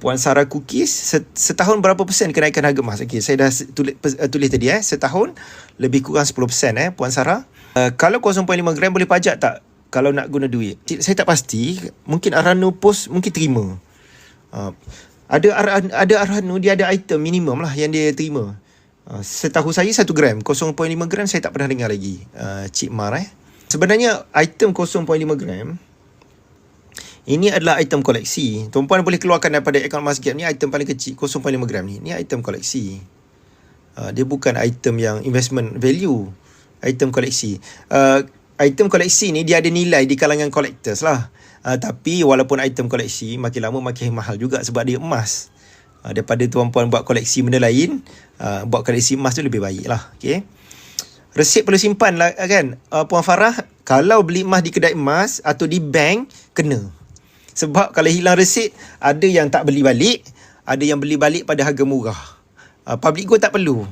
Puan Sarah Cookies, setahun berapa persen kenaikan harga emas? Okey, saya dah tulis tadi setahun lebih kurang 10% Puan Sarah. Kalau 0.5 gram boleh pajak tak kalau nak guna duit? Saya tak pasti, mungkin Arhanu Post mungkin terima. Ada Arhanu dia ada item minimum lah yang dia terima. Setahu saya 1 gram, 0.5 gram saya tak pernah dengar lagi. Cik Mar Sebenarnya item 0.5 gram ini adalah item koleksi. Tuan-puan boleh keluarkan daripada akaun Emas Gap ni, item paling kecil 0.5 gram ni. Ni item koleksi. Dia bukan item yang investment value. Item koleksi. Item koleksi ni dia ada nilai di kalangan collectors lah. Tapi walaupun item koleksi, makin lama makin mahal juga sebab dia emas. Daripada tuan-puan buat koleksi benda lain, buat koleksi emas tu lebih baik lah. Okay? Resit perlu simpan lah kan. Puan Farah, kalau beli emas di kedai emas atau di bank, kena. Sebab kalau hilang resit, ada yang tak beli balik, ada yang beli balik pada harga murah. Public gold tak perlu.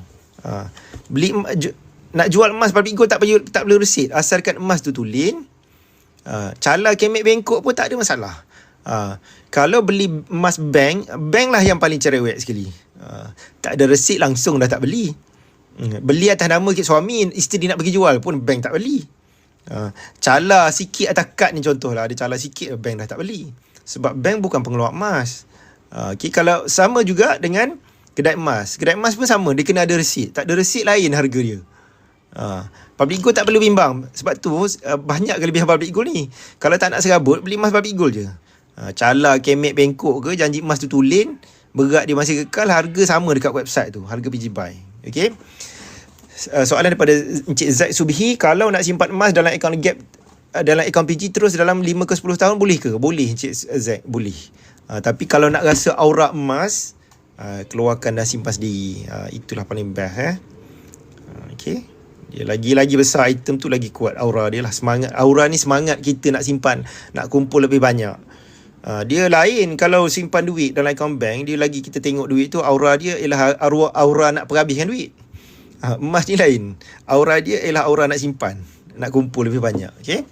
Nak jual emas public gold tak perlu resit. Asalkan emas tu tulen. Cala kemek bengkok pun tak ada masalah. Kalau beli emas bank lah yang paling cerewet sekali. Tak ada resit langsung dah tak beli. Beli atas nama suami, isteri nak pergi jual pun bank tak beli. Cala sikit atas kad ni contohlah, ada cala sikit bank dah tak beli sebab bank bukan pengeluar emas. Okay, kalau sama juga dengan kedai emas pun sama, dia kena ada resit. Tak ada resit lain harga dia. Public gold tak perlu bimbang. Sebab tu banyak kelebihan public gold ni. Kalau tak nak serabut, beli emas public gold je. Cala kemek bengkok ke, janji emas tu tulen, berat dia masih kekal, harga sama dekat website tu, harga PG buy. Okay. Soalan daripada Encik Zaid Subhi, kalau nak simpan emas dalam akaun Gap, dalam akaun PG terus dalam 5 ke 10 tahun boleh ke? Boleh Encik Zaid, boleh. Tapi kalau nak rasa aura emas, keluarkan dan simpan sendiri. Itulah paling best. Okay. Dia lagi besar item tu, lagi kuat aura dia lah. Semangat aura ni, semangat kita nak simpan, nak kumpul lebih banyak. Dia lain kalau simpan duit dalam akaun bank, dia lagi kita tengok duit tu, aura dia ialah aura nak perhabiskan duit. Emas ni lain, aura dia ialah aura nak simpan, nak kumpul lebih banyak. Okay.